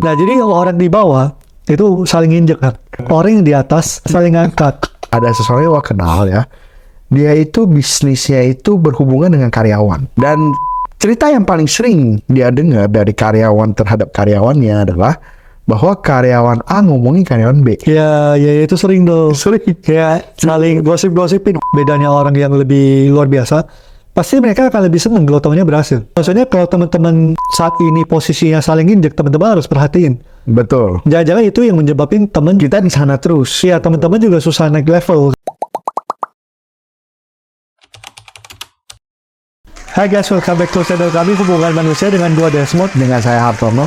Nah, jadi orang di bawah itu saling injek kan. Orang yang di atas saling angkat. Ada seseorang yang gua kenal ya. Dia itu bisnisnya itu berhubungan dengan karyawan. Dan cerita yang paling sering dia dengar dari karyawan terhadap karyawannya adalah bahwa karyawan A ngomongin karyawan B. Ya itu sering tuh. Sering. Kayak saling gosip-gosipin. Bedanya orang yang lebih luar biasa, pasti mereka akan lebih seneng kalau temannya berhasil. Maksudnya kalau teman-teman saat ini posisinya saling injek, teman-teman harus perhatiin. Betul. Jangan-jangan itu yang menyebabkan teman Kita di sana terus. ya teman-teman juga susah naik level. Hai guys, welcome back to channel kami Hubungan Manusia dengan gua Desmond. Dengan saya Hartono.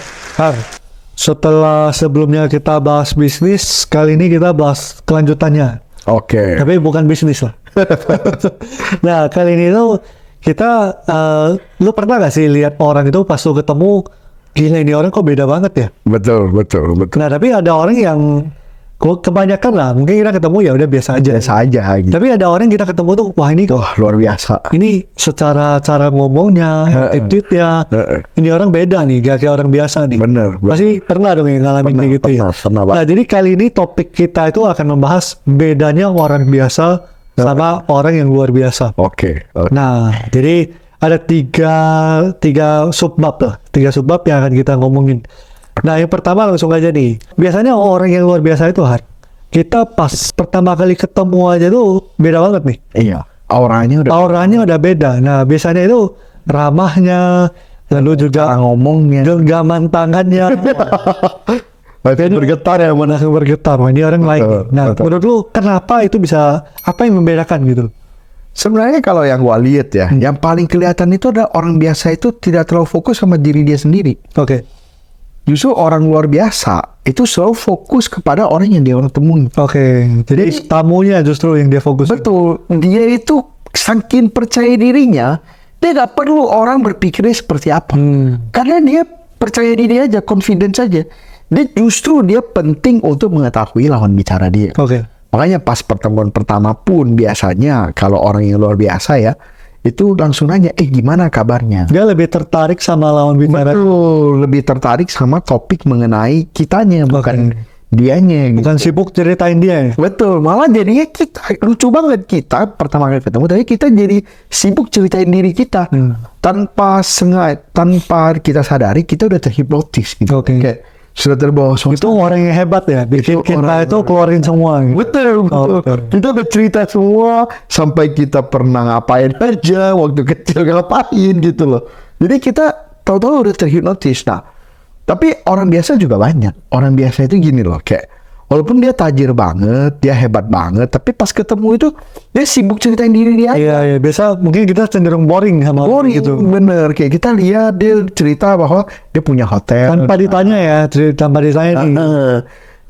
Setelah sebelumnya kita bahas bisnis, kali ini kita bahas kelanjutannya. Oke. Tapi bukan bisnis lah. Nah, kali ini tuh kita, lu pernah gak sih lihat orang itu pas lu ketemu, gila ini orang kok beda banget ya? Betul. Nah, tapi ada orang yang kebanyakan lah, mungkin kita ketemu ya udah biasa aja. Biasa aja gitu. Tapi ada orang kita ketemu tuh, wah ini kok, Luar biasa. ini secara cara ngomongnya, attitude-nya, ini orang beda nih, gak kayak orang biasa nih. Bener. Pasti pernah dong yang ngalamin kayak gitu ya. Pernah Nah, jadi kali ini topik kita itu akan membahas bedanya orang biasa sama orang yang luar biasa. Oke. Nah, jadi ada tiga subbab lah, tiga subbab yang akan kita ngomongin. Nah, yang pertama langsung aja nih. Biasanya orang yang luar biasa itu, kita pas pertama kali ketemu aja tuh beda banget nih. Iya. Auranya udah beda. Nah, biasanya itu ramahnya, lalu juga ngomongnya. genggaman tangannya. Bergetar ya, Mana bergetar. Wah, ini orang lain. Nah, menurut lu kenapa itu bisa, apa yang membedakan gitu? Sebenarnya kalau yang gua lihat ya, yang paling kelihatan itu ada orang biasa itu tidak terlalu fokus sama diri dia sendiri. Oke. Justru orang luar biasa itu selalu fokus kepada orang yang dia temui. Oke. Jadi tamunya justru yang dia fokus. Betul. Dia itu saking percaya dirinya, dia nggak perlu orang berpikirnya seperti apa. Karena dia percaya diri aja, confidence aja. Dia penting untuk mengetahui lawan bicara dia. Oke. Makanya pas pertemuan pertama pun biasanya kalau orang yang luar biasa ya, itu langsung nanya, gimana kabarnya? Dia lebih tertarik sama lawan bicara. Betul, lebih tertarik sama topik mengenai kitanya, bukan dianya. Gitu. Bukan sibuk ceritain dia. Betul, malah jadinya kita, lucu banget kita pertama kali ketemu, tapi kita jadi sibuk ceritain diri kita. Tanpa kita sadari, kita udah terhipnotis gitu. Oke. Kayak sudah terbawa suasana. Itu orang yang hebat ya, bikin kita itu keluarin semua. Betul. Kita udah cerita semua, sampai kita pernah ngapain aja, waktu kecil ngapain gitu loh. Jadi kita tahu-tahu udah terhipnotis. Nah, tapi orang biasa juga banyak. Orang biasa itu gini loh, kayak walaupun dia tajir banget, dia hebat banget, tapi pas ketemu itu dia sibuk ceritain diri dia. Iya, biasa mungkin kita cenderung boring sama Boring gitu. Bener, kayak kita lihat dia cerita bahwa dia punya hotel. Tanpa ditanya ya, tanpa ditanya nih.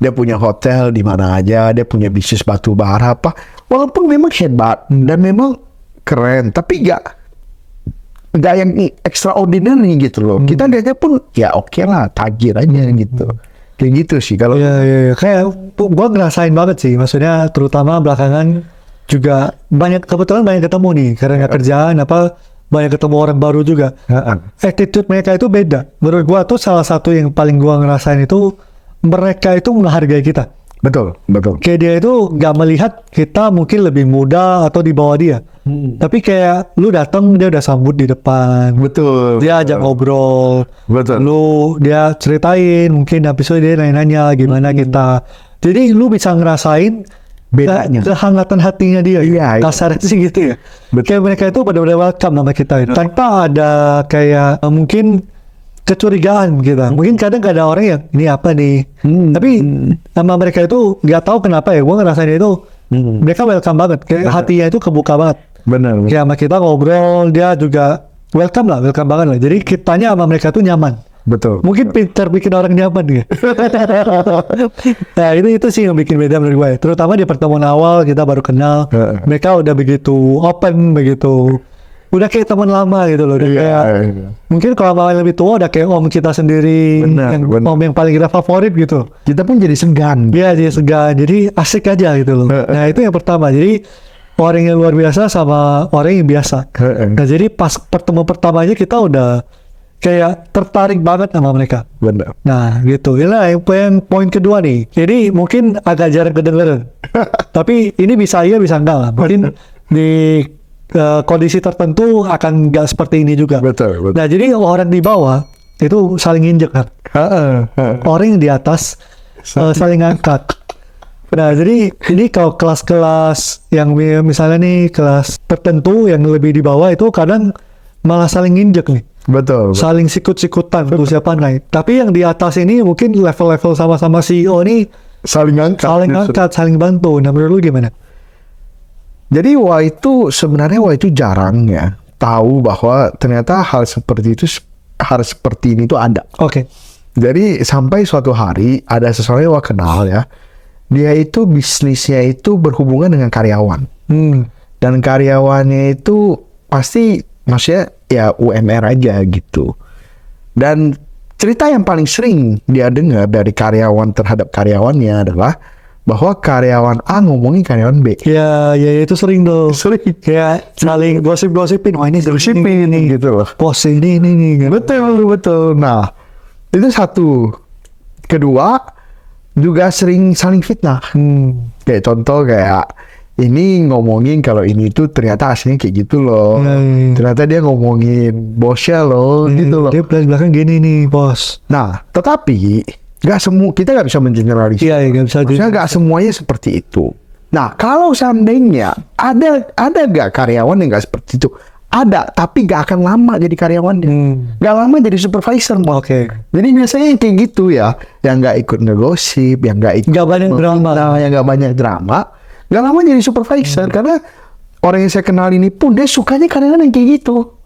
Dia punya hotel di mana aja, dia punya bisnis batu bara apa. Walaupun memang hebat dan memang keren, tapi nggak yang extraordinary gitu loh. Kita lihatnya pun ya oke lah, tajir aja gitu. Kayak gitu sih kalau. Iya. Kayak gua ngerasain banget sih. Maksudnya terutama belakangan juga kebetulan banyak ketemu nih karena kerjaan apa, banyak ketemu orang baru juga. Attitude mereka itu beda. Menurut gua tuh salah satu yang paling gua ngerasain itu mereka itu menghargai kita. Betul. Kayak dia itu nggak melihat kita mungkin lebih muda atau di bawah dia. Tapi kayak lu datang dia udah sambut di depan. Betul. Dia ajak ngobrol. Betul. Dia ceritain mungkin habis itu dia nanya-nanya gimana kita. Jadi lu bisa ngerasain bedanya. Kehangatan hatinya dia. Iya. Kasarnya sih gitu ya. Betul. Kayak mereka itu benar-benar welcome sama kita itu. Tanpa ada kayak mungkin kecurigaan gitu. Mungkin kadang ada orang yang ini apa nih. Tapi sama mereka itu nggak tahu kenapa ya. Gue ngerasain itu mereka welcome banget. Kayak hatinya itu kebuka banget. Benar. Kayak sama kita ngobrol, dia juga welcome banget lah. Jadi kitanya sama mereka tuh nyaman. Betul. Mungkin pintar bikin orang nyaman gitu. Nah itu sih yang bikin beda menurut gue. Terutama di pertemuan awal kita baru kenal. Mereka udah begitu open, begitu udah kayak teman lama gitu loh. Udah kayak mungkin kalau sama lebih tua udah kayak om kita sendiri. Benar. Om yang paling kita favorit gitu. Kita pun jadi segan. Iya jadi segan. Jadi asik aja gitu loh. Nah itu yang pertama. Jadi orang yang luar biasa sama orang yang biasa. Nah jadi pas pertemuan pertamanya kita udah kayak tertarik banget sama mereka. Benar. Nah gitu, inilah yang poin kedua nih. Jadi mungkin agak jarang kedengeran, tapi ini bisa iya bisa enggak lah. Mungkin di kondisi tertentu akan nggak seperti ini juga. Betul. Nah jadi orang di bawah itu saling injek kan, orang yang di atas saling angkat. Nah jadi ini kalau kelas-kelas yang misalnya nih kelas tertentu yang lebih di bawah itu kadang malah saling injek nih. Betul. Saling sikut-sikutan tuh siapa naik. Tapi yang di atas ini mungkin level-level sama-sama CEO nih Saling angkat. saling bantu. Nah menurut lu gimana? Jadi itu sebenarnya itu jarang ya tahu bahwa ternyata hal seperti ini tuh ada. Oke. Jadi sampai suatu hari ada seseorang yang kenal ya, dia itu bisnisnya itu berhubungan dengan karyawan. Dan karyawannya itu pasti maksudnya ya UMR aja gitu. Dan cerita yang paling sering dia dengar dari karyawan terhadap karyawannya adalah bahwa karyawan A ngomongin karyawan B. Ya itu sering tuh. Sering. Kayak saling gosip-gosipin. Wah ini Gosipin gitu loh. Bos ini. Betul. Nah, itu satu. Kedua, juga sering saling fitnah. Kayak contoh kayak ini ngomongin kalau ini tuh ternyata aslinya kayak gitu loh. Ternyata dia ngomongin bosnya loh, gitu loh. Dia belakang gini nih bos. Nah, tetapi kita nggak bisa mengeneralisir. Iya, nggak bisa. Maksudnya nggak semuanya seperti itu. Nah, kalau seandainya ada nggak karyawan yang nggak seperti itu? Ada, tapi nggak akan lama jadi karyawannya. Nggak lama jadi supervisor. Oke. Jadi biasanya yang kayak gitu ya, yang nggak ikut ngegosip, yang nggak ikut banyak drama, yang nggak banyak drama, nggak lama jadi supervisor. Karena orang yang saya kenal ini pun dia sukanya karyawan yang kayak gitu.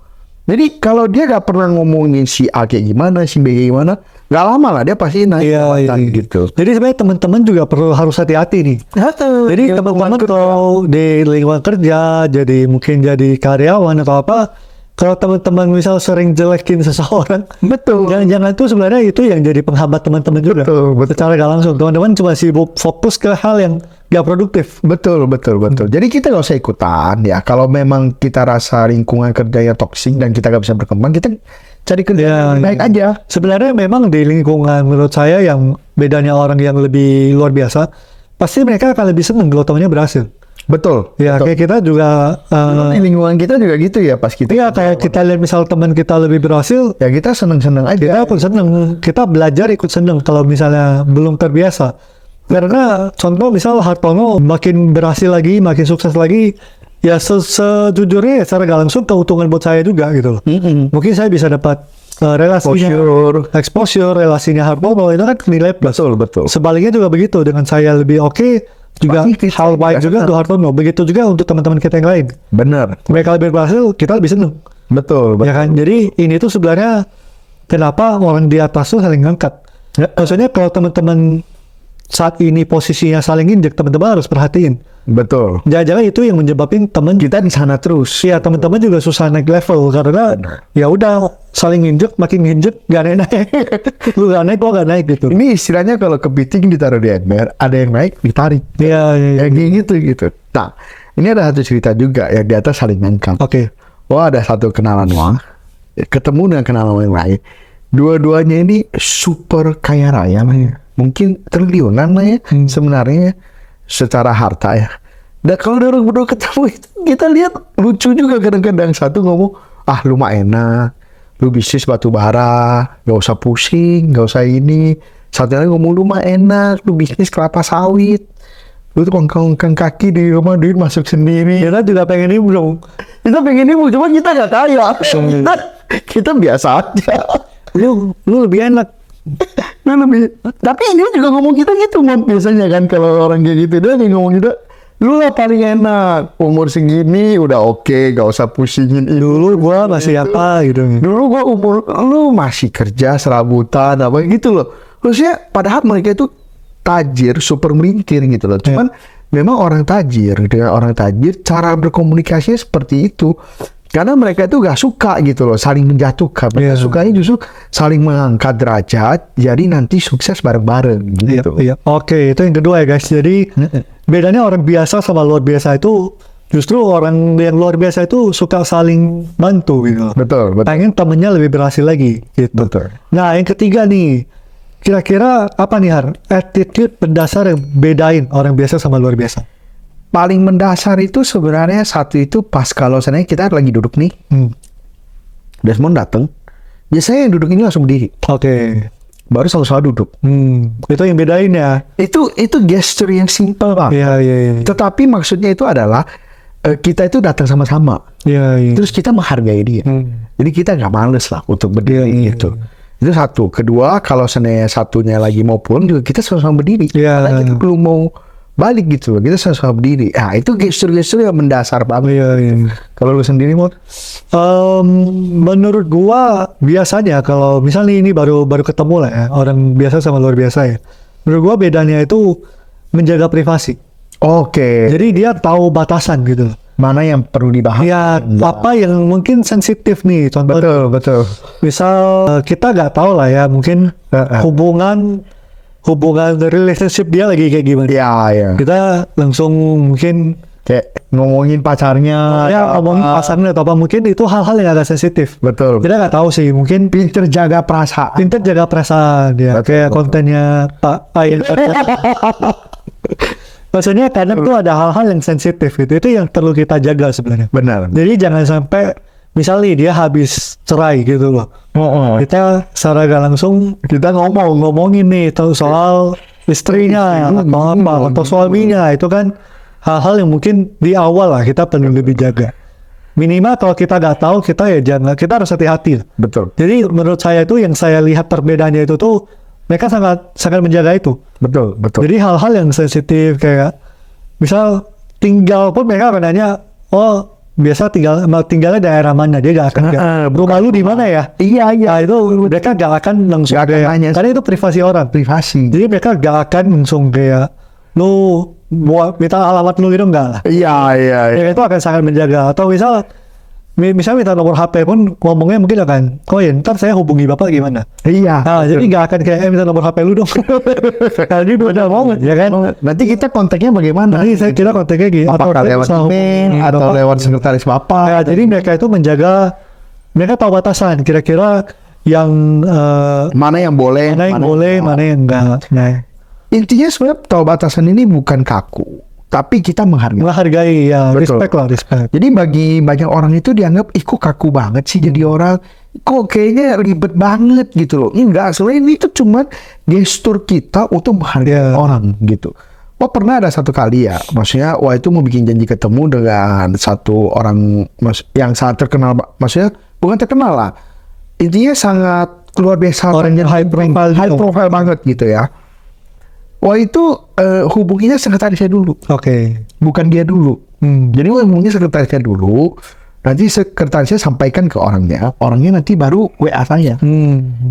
Jadi kalau dia nggak pernah ngomongin si A kayak gimana, si B kayak gimana, nggak lama lah dia pasti naik jabatan gitu. Jadi sebenarnya teman-teman juga harus hati-hati nih. Jadi teman-teman kalau di lingkungan kerja, mungkin jadi karyawan atau apa, kalau teman-teman misal sering jelekin seseorang, jangan itu sebenarnya itu yang jadi penghambat teman-teman juga. Betul. Secara nggak langsung teman-teman cuma sibuk fokus ke hal yang nggak produktif. Betul. Jadi kita nggak usah ikutan ya. Kalau memang kita rasa lingkungan kerjanya toksik dan kita nggak bisa berkembang, kita cari kerja yang baik aja. Sebenarnya memang di lingkungan menurut saya yang bedanya orang yang lebih luar biasa, pasti mereka akan lebih senang kalau temannya berhasil. Betul. Kayak kita juga di lingkungan kita juga gitu ya pas kita. Iya, kayak kita lihat misal teman kita lebih berhasil, ya kita seneng-seneng aja. Kita pun seneng. Kita belajar ikut seneng kalau misalnya belum terbiasa. Karena contoh misal Hartono makin berhasil lagi, makin sukses lagi, ya sejujurnya secara gak langsung keuntungan buat saya juga gitu loh. Mungkin saya bisa dapat relasinya, exposure, relasinya Hartono itu kan nilai plus. Betul. Sebaliknya juga begitu, dengan saya lebih oke, juga hal baik juga untuk Hartono. Begitu juga untuk teman-teman kita yang lain. Benar. Mereka lebih berhasil, kita lebih seneng. Betul. Ya kan? Jadi ini tuh sebenarnya kenapa orang di atas tuh saling ngangkat. Maksudnya kalau teman-teman saat ini posisinya saling injek, teman-teman harus perhatiin. Betul. Jangan-jangan itu yang menyebabkan teman kita di sana terus. Iya, teman-teman juga susah naik level karena ya udah saling injek, makin injek, gak naik. Lu gak naik, gua gak naik gitu. Ini istilahnya kalau kepiting ditaruh di ember, ada yang naik ditarik. Iya. Kayak gitu. Nah, ini ada satu cerita juga yang di atas saling ngangkat. Oke. Ada satu kenalan ketemu dengan kenalan yang lain. Dua-duanya ini super kaya raya lah ya. Mungkin triliunan lah ya sebenarnya secara harta ya. Dan kalau orang berdua ketemu itu kita lihat lucu juga kadang-kadang. Satu ngomong, lu mah enak, lu bisnis batu bara, gak usah pusing, gak usah ini. Satu lagi ngomong, lu mah enak, lu bisnis kelapa sawit, lu tuh kongkang kaki di rumah, duit masuk sendiri. Kita juga pengen ibu dong. Kita pengen ibu, cuma kita gak kaya. Kita biasa aja. Lu lebih enak. Tapi dia juga ngomong kita gitu biasanya kan, kalau orang kayak gitu dia ngomong kita, lu lah paling enak, umur segini udah oke, gak usah pusingin ini. Dulu gua masih apa gitu. Dulu gua lu masih kerja serabutan apa gitu loh. Maksudnya padahal mereka itu tajir, super melintir gitu loh. Cuman memang orang tajir dengan orang tajir cara berkomunikasinya seperti itu. Karena mereka itu gak suka gitu loh, saling menjatuhkan. Mereka sukanya justru saling mengangkat derajat, jadi nanti sukses bareng-bareng gitu. Oke, itu yang kedua ya guys. Jadi bedanya orang biasa sama luar biasa itu justru orang yang luar biasa itu suka saling bantu gitu. Betul, betul. Pengen temennya lebih berhasil lagi gitu. Betul. Nah, yang ketiga nih, kira-kira apa nih Har? Attitude mendasar yang bedain orang biasa sama luar biasa. Paling mendasar itu sebenarnya satu itu pas kalau seandainya kita lagi duduk nih, Desmond datang, biasanya yang duduk ini langsung berdiri, Oke. baru sama-sama duduk. Itu yang bedain ya. Itu gesture yang simple banget. Iya, iya, iya. Tetapi maksudnya itu adalah kita itu datang sama-sama, Iya, iya. terus kita menghargai dia. Jadi kita nggak males lah untuk berdiri gitu. Itu satu. Kedua, kalau seandainya satunya lagi mau pulang juga kita sama-sama berdiri. Iya. Karena kita belum mau balik gitu loh, kita sama-sama berdiri. Nah, itu gestur-gestur yang mendasar banget. Iya, iya. Kalau lu sendiri mau? Menurut gua biasanya kalau misalnya ini baru ketemu lah ya, orang biasa sama luar biasa ya. Menurut gua bedanya itu menjaga privasi. Oke. Jadi dia tahu batasan gitu. Mana yang perlu dibahas? Ya, apa yang mungkin sensitif nih, contoh. Betul, betul. Misal kita nggak tahu lah ya, mungkin hubungan relationship dia lagi kayak gimana. Iya, iya. Kita langsung mungkin Kayak ngomongin pacarnya. ya ngomongin pasangan atau apa, mungkin itu hal-hal yang agak sensitif. Betul. Kita nggak tahu sih, mungkin Pinter jaga perasaan. pintar jaga perasaan dia. Betul, Kayak betul. kontennya Pak Ayin. Maksudnya kadang tuh ada hal-hal yang sensitif gitu. Itu yang perlu kita jaga sebenarnya. Benar. Jadi jangan sampai misalnya dia habis cerai gitu loh. Kita secara gak langsung kita ngomongin nih soal istrinya atau apa atau suaminya, itu kan hal-hal yang mungkin di awal lah kita perlu lebih jaga. Minimal kalau kita nggak tahu, kita harus hati-hati. Betul. Jadi menurut saya itu yang saya lihat perbedaannya itu tuh mereka sangat menjaga itu. Betul, betul. Jadi hal-hal yang sensitif kayak misal tinggal pun mereka akan nanya, oh biasa tinggalnya daerah mana, dia gak akan rumah lu di mana ya? Iya, iya. Nah, itu mereka gak akan langsung Gak akan kayak, nanya. karena itu privasi orang. Privasi. Jadi mereka gak akan langsung kayak lu minta alamat lu gitu, enggak lah. Iya, iya, iya. Ya, itu akan sangat menjaga. Atau misal minta nomor HP pun ngomongnya mungkin akan, oh ya ntar saya hubungi bapak gimana. Iya. Nah, jadi gak akan kayak minta nomor HP lu dong. Nah, ini benar banget ya kan. Nanti kita kontaknya bagaimana? Nanti saya kira kontaknya gitu. Apakah lewat email atau lewat sekretaris bapak? Ya, jadi mereka itu mereka tahu batasan. Kira-kira yang Mana yang boleh? mana yang boleh, mana yang enggak. Nah, Intinya sebenarnya tahu batasan ini bukan kaku, tapi kita menghargai. ya, Betul. respect. Jadi bagi banyak orang itu dianggap, ih kok kaku banget sih jadi orang, kok kayaknya ribet banget gitu loh. Enggak, sebenarnya ini tuh cuma gestur kita untuk menghargai orang gitu. Wah, pernah ada satu kali ya, maksudnya itu mau bikin janji ketemu dengan satu orang yang sangat terkenal, maksudnya bukan terkenal lah, intinya sangat luar biasa, Orang yang high profile banget gitu ya. Wah, itu hubunginya sekretarisnya dulu. Oke. Bukan dia dulu. Jadi ngomongnya sekretarisnya dulu, nanti sekretarisnya sampaikan ke orangnya nanti baru WA saya,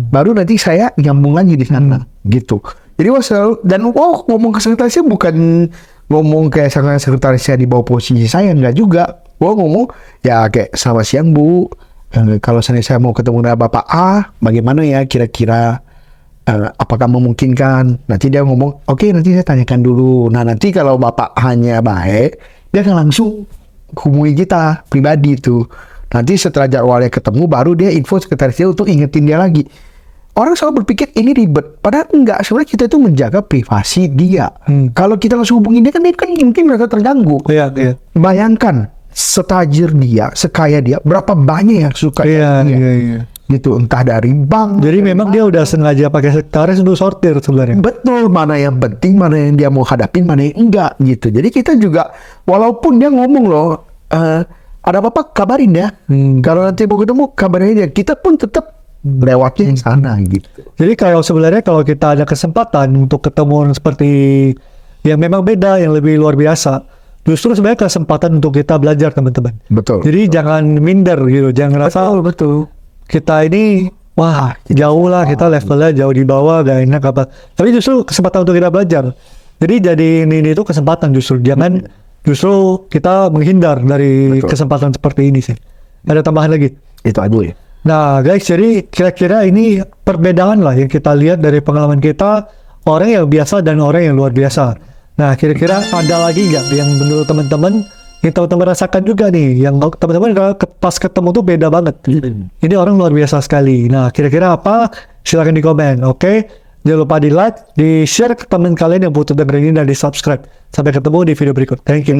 baru nanti saya nyambung lagi di sana, gitu. Jadi ngomong ke sekretarisnya bukan ngomong kayak sekretarisnya di bawah posisi saya, enggak juga. Ngomong ya kayak, selamat siang Bu, kalau saya mau ketemu dengan Bapak A, bagaimana ya kira-kira? Apakah memungkinkan? Nanti dia ngomong, oke, nanti saya tanyakan dulu. Nah, nanti kalau Bapak hanya baik, dia akan langsung hubungi kita pribadi itu. Nanti setelah jadwalnya ketemu, baru dia info sekretarisnya untuk ingetin dia lagi. Orang selalu berpikir ini ribet, padahal enggak. Sebenarnya kita itu menjaga privasi dia. Kalau kita langsung hubungin dia kan mungkin merasa terganggu. Iya. Bayangkan, setajir dia, sekaya dia, berapa banyak yang suka Iya. gitu, entah dari bank. Jadi memang dia udah sengaja pakai sekretaris untuk sortir sebenarnya. Betul, mana yang penting, mana yang dia mau hadapin, mana yang enggak gitu. Jadi kita juga, walaupun dia ngomong loh, ada apa-apa kabarin ya. Kalau nanti mau ketemu kabarin aja. Kita pun tetap lewatnya di sana gitu. Jadi sebenarnya kalau kita ada kesempatan untuk ketemu orang seperti yang memang beda, yang lebih luar biasa, justru sebenarnya kesempatan untuk kita belajar, teman-teman. Betul. Jadi jangan minder gitu, jangan rasa Betul. kita ini wah jauh lah, kita levelnya jauh di bawah, gak enak apa. Tapi justru kesempatan untuk kita belajar. Jadi ini itu kesempatan justru. Jangan justru kita menghindar dari kesempatan seperti ini sih. Ada tambahan lagi? Itu aja ya. Nah guys, jadi kira-kira ini perbedaan lah yang kita lihat dari pengalaman kita, orang yang biasa dan orang yang luar biasa. Nah kira-kira ada lagi nggak yang menurut teman-teman yang teman-teman rasakan juga nih, yang teman-teman pas ketemu tuh beda banget. Ini orang luar biasa sekali. Nah, kira-kira apa? Silahkan di komen, oke? Jangan lupa di like, di share ke teman kalian yang butuh dengerin ini, dan di subscribe. Sampai ketemu di video berikut. Thank you.